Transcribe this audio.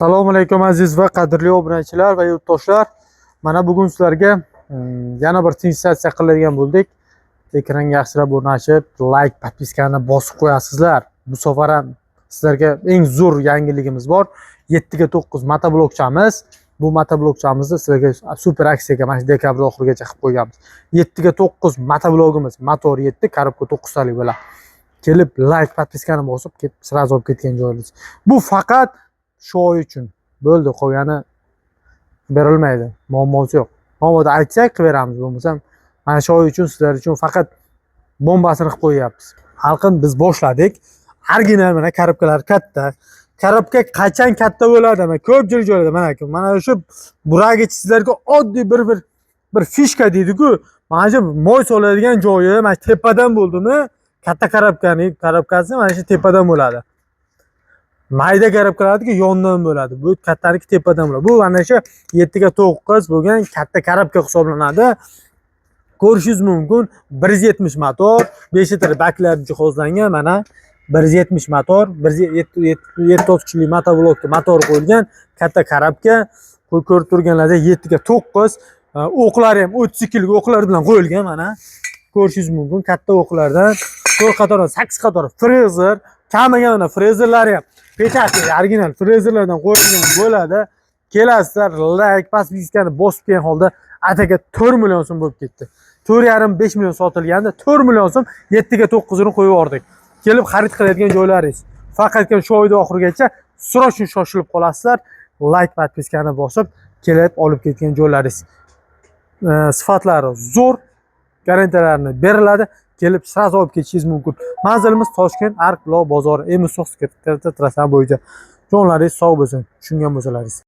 Assalomu alaykum aziz va qadrli obunachilar va yurtdoshlar. Mana bugun sizlarga yana bir sensatsiya qiladigan bo'ldik. Ekranga yaxshilab o'rnashib, like, podpiskani bosib qo'yasizlar. Bu safar ham sizlarga eng zo'r yangiligimiz bor. 7 ga 9 motoblokchamiz. Bu motoblokchamizni sizlarga super aksiyaga mana dekabr oxirigacha qilib qo'yganmiz. 7 ga 9 motoblogimiz motor 7, korobka 9 talik bo'ladi. Kelib like, podpiskani bosib, kelib sразу olib ketgan joyingiz. Bu faqat show uchun bo'ldi, qolgani berilmaydi, muammosi yo'q. Muammoda aytsak qilib beramiz, bo'lmasam mana show uchun, sizlar uchun faqat bombasini qilib qo'yapmiz. Xalqim, biz boshladik. Original mana korobkalar katta. Korobka qachon katta bo'ladi? Mana ko'pchilik joylarda mana shu buragi sizlarga oddiy bir fishka deydi-ku. Mana shu moy soladigan joyi mana tepadan bo'ldimi? Katta korobkasi mana shu tepadan bo'ladi. Mayda korobkalarniki yondan bo'ladi. Bu kattaniki tepadan bo'ladi. Bu mana shu 7 ga 9 bo'lgan katta korobka hisoblanadi. Ko'rishingiz mumkin, 170 motor, 5 litr baklar jihozlangan, mana 170 motor, 730 kuchli motoblokda motor qo'yilgan katta korobka. Ko'rib turganlarda 7 ga 9, o'qlari ham 32 lik o'qlar bilan qo'yilgan, mana ko'rishingiz mumkin, katta o'qlardan 4 qator, 8 qator frezer, kamiga mana frezerlari ham pechati original frezerlardan qo'yilgan bo'ladi. Kelasizlar, like, podpiskani bosib kelgan holda ataka 4 million so'm bo'lib ketdi. 4,5 million sotilganda 4 million so'm 7 ga 9 ni qo'yib yubordik. Kelib xarid qiladigan joylaringiz. Faqatgina shu oyda oxirigacha srochni shoshilib qolasizlar. Like, podpiskani bosib kelib olib ketgan joylaringiz. Sifatlari zo'r, garantiyalarini beriladi. Kelib sraz olib ketishingiz mumkin. Manzilimiz Toshkent Ark bozori, Emusox trasasi bo'yicha. Jonlaringiz sog' bo'lsin, tushungan bo'lsalaringiz.